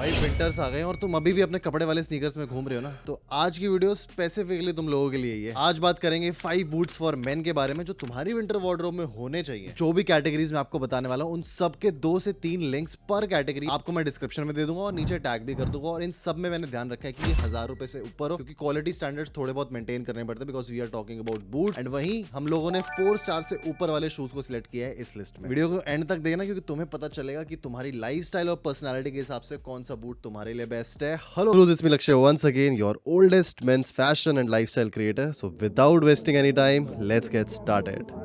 भाई विंटर्स आ गए हैं और तुम अभी भी अपने कपड़े वाले स्नीकर्स में घूम रहे हो ना, तो आज की वीडियो स्पेसिफिकली तुम लोगों के लिए ही है। आज बात करेंगे 5 बूट्स फॉर मेन के बारे में जो तुम्हारी विंटर वार्डरोब में होने चाहिए। जो भी कैटेगरीज में आपको बताने वाला हूं उन सब के 2 से 3 लिंक्स पर कैटेगरी आपको मैं डिस्क्रिप्शन में दे दूंगा और नीचे टैग भी कर दूंगा। और इन सब में मैंने ध्यान रखा है कि ये 1000 रुपए से ऊपर हो, क्योंकि क्वालिटी स्टैंडर्ड्स थोड़े बहुत मेंटेन करने पड़ते हैं, because we are talking about boot. एंड वहीं हम लोगों ने 4 स्टार से ऊपर वाले शूज को सिलेक्ट किया है इस लिस्ट में। वीडियो को एंड तक देखना, क्योंकि तुम्हें पता चलेगा कि तुम्हारी लाइफस्टाइल और पर्सनालिटी के हिसाब से कौन सा बूट तुम्हारे लिए बेस्ट है। Hello, this me Lakshya once again, your oldest men's fashion and lifestyle creator. So without wasting any time, let's get started.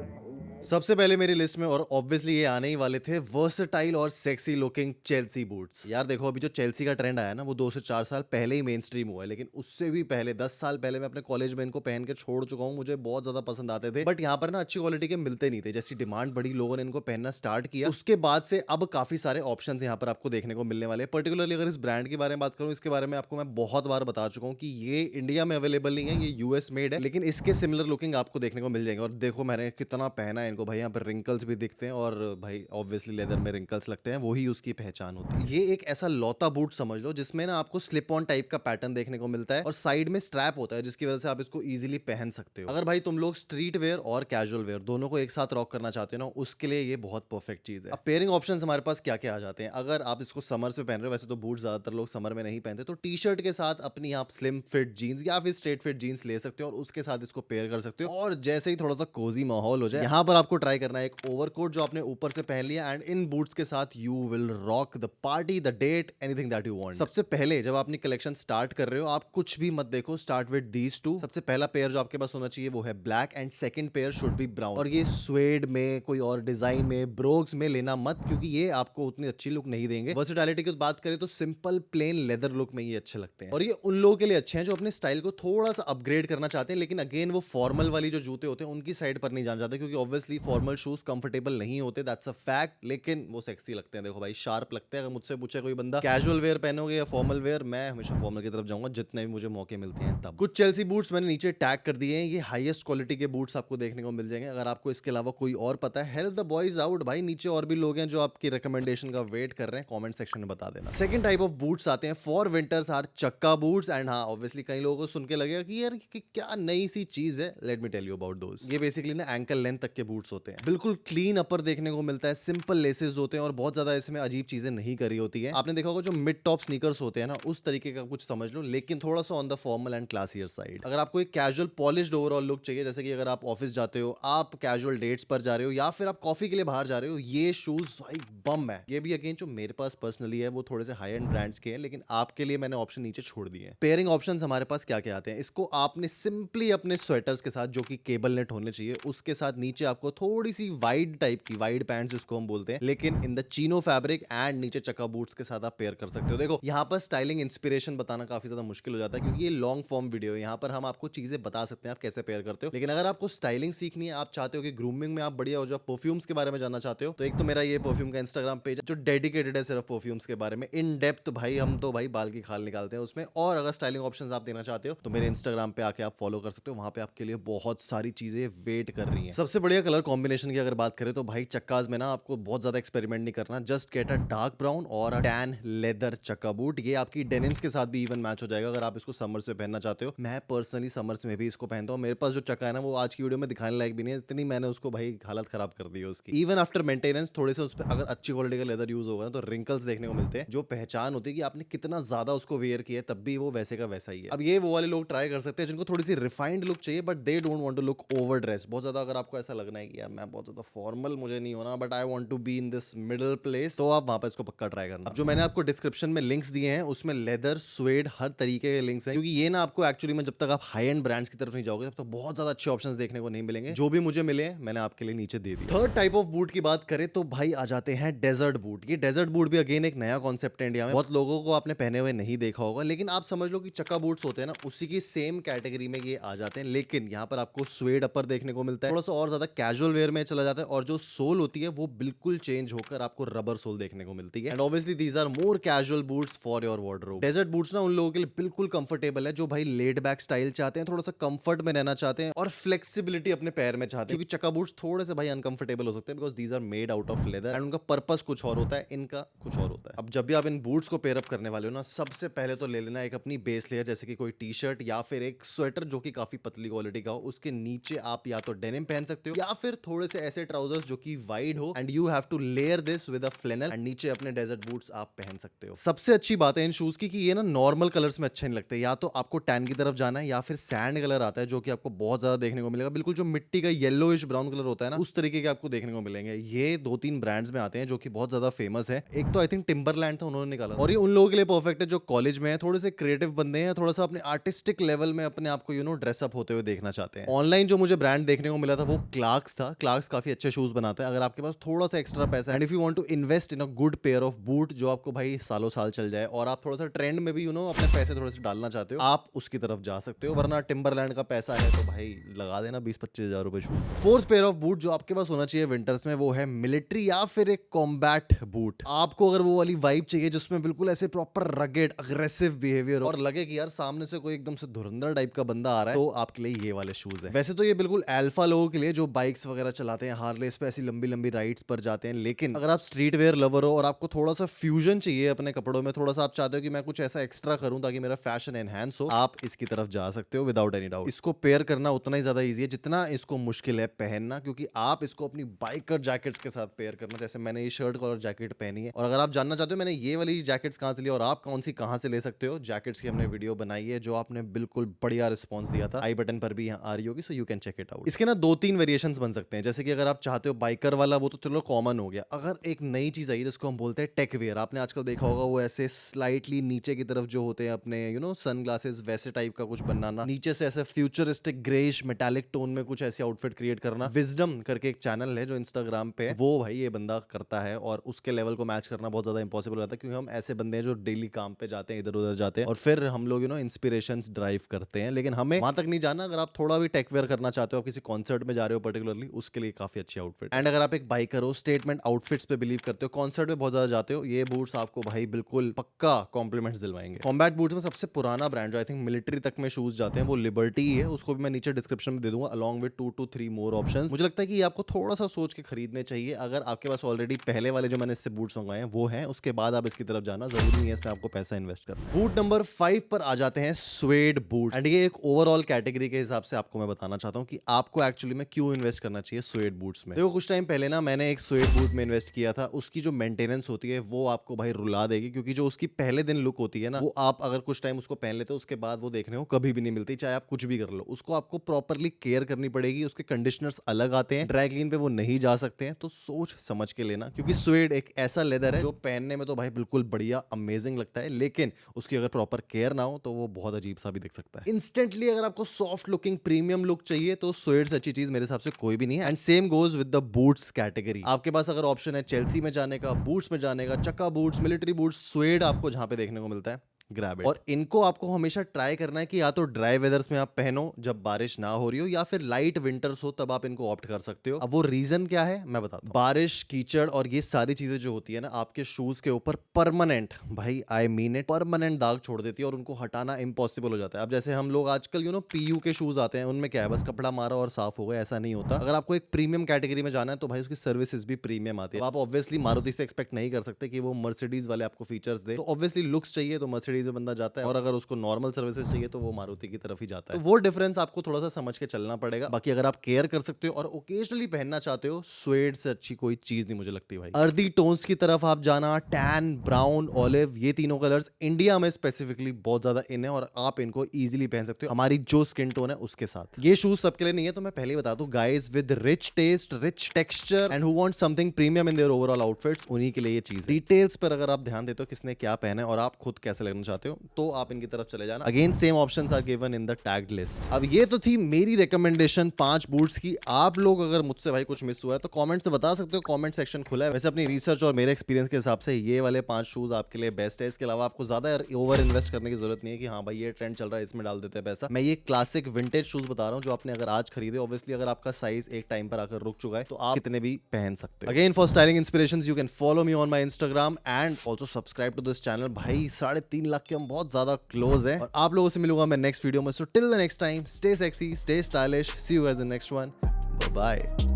सबसे पहले मेरी लिस्ट में, और ऑब्वियसली ये आने ही वाले थे, वर्सेटाइल और सेक्सी लुकिंग चेल्सी बूट्स। यार देखो, अभी जो चेल्सी का ट्रेंड आया ना, वो 2 से 4 साल पहले ही मेन स्ट्रीम हुआ है, लेकिन उससे भी पहले 10 साल पहले मैं अपने कॉलेज में इनको पहन के छोड़ चुका हूँ। मुझे बहुत ज्यादा पसंद आते थे, बट यहाँ पर ना अच्छी क्वालिटी के मिलते नहीं थे। जैसी डिमांड बढ़ी, लोगों ने इनको पहनना स्टार्ट किया, उसके बाद से अब काफी सारे ऑप्शन यहाँ पर आपको देखने को मिलने वाले हैं। पर्टिकुलरली अगर इस ब्रांड के बारे में बात करूँ, इसके बारे में आपको मैं बहुत बार बता चुका हूँ कि ये इंडिया में अवेलेबल नहीं है, ये यूएस मेड है, लेकिन इसके सिमिलर लुकिंग आपको देखने को मिल जाएंगे। और देखो मैंने कितना पहना है इनको भाई, यहाँ पर रिंकल्स भी दिखते हैं और भाई ऑब्वियसली लेदर में रिंकल्स लगते हैं, वही उसकी पहचान होती है। ये एक ऐसा लौता बूट समझ लो जिसमें ना आपको स्लिप ऑन टाइप का पैटर्न देखने को मिलता है और साइड में स्ट्रैप होता है, जिसकी वजह से आप इसको इजीली पहन सकते हो। अगर भाई तुम लोग स्ट्रीट वेयर और कैजुअल वेयर दोनों को एक साथ रॉक करना चाहते हो ना, उसके लिए ये बहुत परफेक्ट चीज है। अब पेयरिंग ऑप्शंस हमारे पास क्या क्या आ जाते हैं। अगर आप इसको समर्स में पहन रहे हो, वैसे तो बूट ज्यादातर लोग समर में नहीं पहनते, तो टी शर्ट के साथ अपनी आप स्लिम फिट जीन्स या फिर स्ट्रेट फिट जीन्स ले सकते हो और उसके साथ इसको पेयर कर सकते हो। और जैसे ही थोड़ा सा कोजी माहौल हो जाए, यहाँ पर आपको ट्राई करना है एक ओवरकोट जो आपने ऊपर से पहन लिया, एंड इन बूट्स के साथ you will rock the party, the date, anything that you want. सबसे पहले जब आप अपनी कलेक्शन स्टार्ट कर रहे हो, आप कुछ भी मत देखो, स्टार्ट विद दीज टू। सबसे पहला पेयर जो आपके पास होना चाहिए वो है black, and second pair should be brown. और ये स्वेड में, कोई और डिजाइन में, ब्रोग्स में लेना मत, क्योंकि ये आपको उतनी अच्छी लुक नहीं देंगे। वर्सेटैलिटी की बात करें तो सिंपल प्लेन लेदर लुक में ये अच्छे लगते हैं, और ये उन लोगों के लिए अच्छे हैं जो अपने स्टाइल को थोड़ा सा अपग्रेड करना चाहते हैं, लेकिन अगेन वो फॉर्मल वाली जो जूते होते हैं उनकी साइड पर नहीं जाना चाहते, क्योंकि ऑब्वियसली फॉर्मल शूज कंफर्टेबल नहीं होते, दैट्स अ फैक्ट, लेकिन वो सेक्सी लगते हैं। देखो भाई, शार्प लगते हैं। अगर मुझसे पूछे कोई बंदा कैजुअल वेयर पहनोगे या फॉर्मल वेयर, मैं हमेशा फॉर्मल की तरफ जाऊंगा जितने भी मुझे मौके मिलते हैं तब। कुछ चेल्सी बूट्स मैंने नीचे टैग कर दिए हैं, ये हाईएस्ट क्वालिटी के बूट्स आपको देखने को मिल जाएंगे। अगर आपको इसके अलावा कोई और पता है, हेल्प द बॉयज आउट भाई, नीचे और भी लोग हैं जो आपकी रिकमेंडेशन का वेट कर रहे हैं, कमेंट सेक्शन में बता देना। सेकंड टाइप ऑफ बूट्स आते हैं फॉर विंटर्स आर चक्का बूट्स। एंड हाँ, ऑब्वियसली कई लोगों को सुन के लगेगा कि यार कि क्या नई सी चीज है, let me tell you about those. ये बेसिकली ना एंकल लेंथ तक के बूट्स होते हैं, बिल्कुल क्लीन अपर देखने को मिलता है, सिंपल लेसेस होते हैं और बहुत ज्यादा इसमें अजीब चीजें नहीं करी होती है। आपने देखा होगा जो मिड टॉप स्नीकर्स होते हैं ना, उस तरीके का कुछ समझ लो, लेकिन थोड़ा सा on the formal and classier side. अगर आपको एक कैजुअल पॉलिश्ड ओवरऑल लुक चाहिए, जैसे कि अगर आप ऑफिस जाते हो, आप कैजुअल डेट्स पर जा रहे हो, या फिर आप कॉफी के लिए बाहर जा रहे हो, ये शूज भाई बम है। ये भी अगेन जो मेरे पास पर्सनली है वो थोड़े से हाई एंड ब्रांड्स के हैं, लेकिन आपके लिए मैंने ऑप्शन नीचे छोड़ दिए हैं। पेयरिंग ऑप्शंस हमारे पास क्या क्या आते हैं, इसको आपने सिंपली अपने स्वेटर्स के साथ, जो कि केबल नेट होने चाहिए, उसके साथ नीचे आपको थोड़ी सी वाइड टाइप की, वाइड पैंट्स जिसको हम बोलते हैं, लेकिन in the Chino fabric, and नीचे चक्का बूट्स के साथ आप पेयर कर सकते हो। देखो यहाँ पर स्टाइलिंग इंस्पिरेशन बताना काफी ज्यादा मुश्किल हो जाता है, क्योंकि ये लॉन्ग फॉर्म वीडियो है। यहाँ पर हम आपको चीजें बता सकते हैं आप कैसे पेयर करते हो, लेकिन अगर आपको स्टाइलिंग सीखनी है, आप चाहते हो कि ग्रूमिंग में आप बढ़िया हो जाओ, परफ्यूम्स के बारे में जानना चाहते हो, तो एक तो मेरा ये परफ्यूम का इंस्टाग्राम पेज है जो डेडिकेटेड है सिर्फ परफ्यूम्स के बारे में, इन डेप्थ भाई हम तो भाई बाल की खाल निकालते हैं उसमें। और अगर स्टाइलिंग ऑप्शंस आप देना चाहते हो तो मेरे इंस्टाग्राम पे आके आप फॉलो कर सकते हो, वहां पे आपके लिए बहुत सारी चीजें वेट कर रही हैं। सबसे बढ़िया कलर कॉम्बिनेशन की अगर बात करें तो भाई चक्काज में ना आपको बहुत ज्यादा एक्सपेरिमेंट नहीं करना, just get a dark brown और टैन लेदर चक्का बूट। ये आपकी डेनिम्स के साथ भी इवन मैच हो जाएगा अगर आप इसको समर्स में पहनना चाहते हो। मैं पर्सनली समर्स में भी इसको पहनता हूँ। मेरे पास जो चक्का है ना, वो आज की वीडियो में दिखाने लायक भी नहीं है, इतनी मैंने उसको भाई हालत खराब कर दी है उसकी। इवन आफ्टर मेंटेनेंस थोड़े से उस पर अगर अच्छी क्वालिटी का लेदर यूज होगा ना, तो रिंकल्स देखने को मिलते हैं, जो पहचान होती है कि आपने कितना ज्यादा उसको वेयर किया है, तब भी वो वैसे का वैसा ही है। अब ये वो वाले लोग ट्राई कर सकते हैं जिनको थोड़ी सी रिफाइंड लुक चाहिए, but they don't want to look over dress बहुत ज्यादा। अगर आपको ऐसा लगना है कि यार मैं बहुत ज्यादा फॉर्मल मुझे नहीं होना, but I want to be in this middle place, तो आप वहां पर इसको पक्का ट्राई करना। अब जो मैंने आपको डिस्क्रिप्शन में लिंक्स दिए हैं, उसमें लेदर, स्वेड, हर तरीके के लिंक्स हैं, क्योंकि ये ना आपको एक्चुअली में जब तक आप हाई एंड ब्रांड्स की तरफ नहीं जाओगे, तब तक बहुत ज्यादा अच्छे ऑप्शंस देखने को नहीं मिलेंगे। जो भी मुझे मिले हैं मैंने आपके लिए नीचे दे दी। थर्ड टाइप ऑफ बूट की बात करें तो भाई आ जाते हैं डेजर्ट बूट। ये डेजर्ट बूट भी अगेन एक नया कॉन्सेप्ट है इंडिया में, बहुत लोगों को आपने पहने हुए नहीं देखा होगा, लेकिन आप समझ लो कि चक्का बूट्स होते हैं ना, उसी की सेम कैटेगरी में ये आ जाते हैं, लेकिन यहाँ पर आपको स्वेड अपर देखने को मिलता है, थोड़ा सा और ज्यादा कैजुअल वेयर में चला जाता है और जो सोल होती है वो बिल्कुल चेंज होकर आपको रबर सोल देखने को मिलती है। And obviously these are more casual boots for your wardrobe. Desert boots ना उन लोगों के लिए बिल्कुल कंफर्टेबल है जो भाई लेड बैक स्टाइल चाहते हैं, थोड़ा सा कंफर्ट में रहना चाहते हैं और फ्लेक्सिबिलिटी अपने पैर में चाहते हैं, क्योंकि चक्का बूट्स थोड़े से भाई अनकंफर्टेबल हो सकते हैं because these are made out of leather and उनका पर्पस कुछ और होता है, इनका कुछ और होता है। अब जब भी आप इन बूट्स को पेयर अप करने वाले हो ना, सबसे पहले तो ले लेना एक अपनी बेस लेयर, जैसे कि कोई टी शर्ट या फिर एक स्वेटर जो कि काफी पतली क्वालिटी का हो। उसके नीचे आप या तो डेनिम पहन सकते हो या फिर थोड़े से ऐसे ट्राउजर्स जो कि वाइड हो and you have to layer this with a flannel and नीचे अपने डेजर्ट बूट्स आप पहन सकते हो। सबसे अच्छी बात है इन शूज की कि ये ना नॉर्मल कलर्स में अच्छे नहीं लगते, या तो आपको टैन की तरफ जाना है या फिर सैंड कलर आता है जो कि आपको बहुत ज्यादा देखने को मिलेगा, बिल्कुल जो मिट्टी का येलोइश ब्राउन कलर होता है ना, उस तरीके के आपको देखने को मिलेंगे। ये 2-3 ब्रांड्स में आते हैं जो कि बहुत ज्यादा फेमस है। एक तो आई थिंक टिम्बरलैंड था, उन्होंने निकाला, और ये उन लोगों के लिए परफेक्ट है जो कॉलेज में है, थोड़े से क्रिएटिव बंदे हैं, थोड़ा सा अपने आर्टिस्टिक लेवल में अपने आप को ड्रेसअप होते हुए देखना चाहते हैं। ऑनलाइन जो मुझे ब्रांड देखने को मिला था वो क्लार्क्स था। क्लार्क्स काफी अच्छे शूज बनाता है अगर आपके पास थोड़ा सा एक्स्ट्रा पैसा and if you want to invest in a good pair of boot जो आपको भाई सालों साल चल जाए और आप थोड़ा सा ट्रेंड में भी अपने पैसे थोड़े से डालना चाहते हो, आप उसकी तरफ जा सकते हो। वरना टिम्बरलैंड का पैसा है तो भाई लगा देना 20-25 हजार रुपए shoes. Fourth pair of boot जो आपके पास होना चाहिए विंटर्स में वो है मिलिट्री या फिर एक कॉम्बैट बूट। आपको अगर वो वाली वाइब चाहिए जिसमें बिल्कुल ऐसे प्रॉपर रगेड अग्रेसिव बिहेवियर और लगे कि यार सामने से कोई एकदम से धुरंधर टाइप का बंदा आ रहा है, तो आपके लिए ये वाले शूज है। वैसे तो ये बिल्कुल अल्फा लोगों के लिए जो बाइक्स वगैरह चलाते हैं, हार्लेस पे ऐसी लंबी लंबी राइड्स पर जाते हैं, लेकिन अगर आप स्ट्रीट वेयर लवर हो और आपको थोड़ा सा फ्यूजन चाहिए अपने कपड़ों में, थोड़ा सा आप चाहते हो कि मैं कुछ ऐसा एक्स्ट्रा करूं ताकि मेरा फैशन एनहांस हो, आप इसकी तरफ जा सकते हो विदाउट एनी डाउट। इसको पेयर करना उतना ही ज्यादा इजी है जितना इसको मुश्किल है पहनना, क्योंकि आप इसको अपनी बाइकर जैकेट्स के साथ पेयर करना, जैसे मैंने ये शर्ट कलर जैकेट पहनी है। और अगर आप जानना चाहते हो मैंने ये वाली जैकेट्स कहां से ली और आप कौन सी कहां से ले सकते हो, जैकेट्स की हमने वीडियो बनाई है जो आपने बिल्कुल बढ़िया रिस्पॉन्स दिया था, आई बटन पर भी यहाँ आ रही होगी, so you can check it out. इसके ना 2-3 वेरिएशंस बन सकते हैं, जैसे कि अगर आप चाहते हो बाइकर वाला वो तो चलो कॉमन हो गया। अगर एक नई चीज आई जिसको हम बोलते हैं टेक वेयर, आपने आजकल देखा होगा वो ऐसे स्लाइटली नीचे की तरफ जो होते हैं अपने सन ग्लासेस वैसे टाइप का कुछ बनाना, नीचे से ऐसे फ्यूचरिस्टिक ग्रेइश मेटालिक टोन में कुछ ऐसे आउटफिट क्रिएट करना। विजडम करके एक चैनल है जो इंस्टाग्राम पे है, वो भाई ये बंदा करता है और उसके लेवल को मैच करना बहुत ज्यादा इंपॉसिबल रहता है, क्योंकि हम ऐसे बंदे हैं जो डेली काम पे जाते हैं, इधर उधर जाते हैं और फिर हम लोग इंस्पिरेशंस ड्राइव करते हैं, लेकिन हमें वहां तक नहीं जाना। अगर आप थोड़ा भी टेक वेयर करना चाहते हो, आप किसी कॉन्सर्ट में जा रहे हो पर्टिकुलरली, उसके लिए काफी अच्छी आउटफिट। एंड अगर आप एक बाइकर हो, स्टेटमेंट आउटफिट्स पे बिलीव करते हो, कॉन्सर्ट में बहुत ज्यादा जाते हो, ये बूट्स आपको भाई बिल्कुल पक्का कॉम्प्लीमेंट्स दिलवाएंगे। कॉम्बैट बूट्स में सबसे पुराना ब्रांड जो आई थिंक मिलिट्री तक में शूज जाते हैं वो लिबर्टी ही है, उसको भी मैं नीचे डिस्क्रिप्शन में दे दूंगा along with 2 to 3 more options. मुझे लगता है कि ये आपको थोड़ा सा सोच के खरीदने चाहिए। अगर आपके पास ऑलरेडी पहले वाले जो मैंने इससे बूट्स मंगाए हैं वो हैं, उसके बाद आप इसकी तरफ जाना, जरूरी नहीं है इसमें आपको पैसा इन्वेस्ट करना। बूट नंबर 5 पर आ जाते हैं स्वेड बूट, एंड ये एक ओवरऑल कैटेगरी के हिसाब से आपको मैं बताना चाहता हूँ कि आपको एक्चुअली में क्यों इन्वेस्ट करना चाहिए स्वेड बूट्स में। देखो कुछ टाइम पहले ना मैंने एक स्वेड बूट में इन्वेस्ट किया था, उसकी जो मेंटेनेंस होती है वो आपको भाई रुला देगी, क्योंकि जो उसकी पहले दिन लुक होती है ना, वो आप अगर कुछ टाइम उसको पहन लेते हो उसके बाद वो देखने को कभी भी नहीं मिलती, चाहे आप कुछ भी कर लो। उसको आपको प्रॉपरली केयर करनी पड़ेगी, उसके कंडीशनर्स अलग आते हैं, ड्राई क्लीन पे वो नहीं जा सकते हैं, तो सोच समझ के लेना, क्योंकि स्वेड एक ऐसा लेदर है जो पहनने में तो भाई बिल्कुल बढ़िया अमेजिंग लगता है, लेकिन उसकी अगर प्रॉपर केयर ना हो तो वो बहुत अजीब सा भी दिख सकता है। इंस्टेंटली अगर आपको सॉफ्ट लुकिंग प्रीमियम लुक चाहिए तो स्वेड से अच्छी चीज मेरे हिसाब से कोई भी नहीं है। And same goes with the boots category. आपके पास अगर ऑप्शन है चेल्सी में जाने का, बूट्स में जाने का, चक्का बूट्स, मिलिट्री बूट्स, स्वेड आपको जहां पे देखने को मिलता है, ग्रैब इट। और इनको आपको हमेशा ट्राई करना है कि या तो ड्राई वेदर्स में आप पहनो जब बारिश ना हो रही हो, या फिर लाइट विंटर्स हो तब आप इनको ऑप्ट कर सकते हो। अब वो रीजन क्या है मैं बताता हूं। बारिश, कीचड़ और ये सारी चीजें जो होती है ना आपके शूज के ऊपर परमानेंट, भाई आई मीन इट, परमानेंट दाग छोड़ देती है और उनको हटाना इम्पॉसिबल हो जाता है। अब जैसे हम लोग आजकल पीयू के शूज आते हैं, उनमें क्या है बस कपड़ा मारा और साफ हो गया, ऐसा नहीं होता। अगर आपको एक प्रीमियम कैटेगरी में जाना है तो भाई उसकी सर्विसेज भी प्रीमियम आती है। आप ऑब्वियसली मारुति से एक्सपेक्ट नहीं कर सकते कि वो मर्सिडीज वाले आपको फीचर्स दे, तो ऑब्वियसली लुक्स चाहिए तो मर्सिडीज में बंदा जाता है, और अगर उसको नॉर्मल सर्विसेज चाहिए तो वो मारुति की तरफ ही जाता है। तो वो डिफरेंस आपको थोड़ा सा समझ के चलना पड़ेगा। बाकी अगर आप केयर कर सकते हो और ओकेजनली पहनना चाहते हो, स्वेड से अच्छी कोई चीज नहीं मुझे लगती भाई। अर्दी टोन्स की तरफ आप जाना, टैन, ब्राउन, ऑलिव, ये तीनों कलर्स इंडिया में स्पेसिफिकली बहुत ज्यादा इन है और आप इनको इजीली पहन सकते हो हमारी जो स्किन टोन है उसके साथ। ये शूज सबके लिए नहीं है, तो मैं पहले बता दूं guys, with rich taste, rich texture and who want something premium in their overall outfits, उन्हीं के लिए ये चीज। डिटेल्स पर अगर आप ध्यान देते हो किसने क्या पहना है और आप खुद कैसे लगना करना चाहते हो तो आप इनकी तरफ चले जाना। Again same options are given in the tagged list. अब ये तो थी मेरी रिकमेंडेशन 5 बूट्स की। आप लोग अगर मुझसे भाई कुछ मिस हुआ है तो कमेंट से बता सकते हो, कमेंट सेक्शन खुला है। वैसे अपनी रिसर्च और मेरे एक्सपीरियंस के हिसाब से ये वाले 5 शूज आपके लिए बेस्ट है। इसके अलावा आपको ज्यादा ओवर इन्वेस्ट करने की जरूरत नहीं है कि हाँ भाई ये ट्रेंड चल रहा है इसमें डाल देते हैं पैसा। मैं ये क्लासिक विंटेज शूज बता रहा हूँ जो आपने अगर आज खरीदे, ऑब्वियसली अगर आपका साइज एक टाइम पर आकर रुक चुका है तो आप कितने भी पहन सकते हो। Again for styling inspirations you can follow me on my Instagram and also subscribe to this channel. भाई 3.5 लाख के हम बहुत ज्यादा क्लोज है और आप लोगों से मिलूंगा मैं नेक्स्ट वीडियो में। So till the next time, stay sexy, stay stylish, see you guys in next one, bye bye.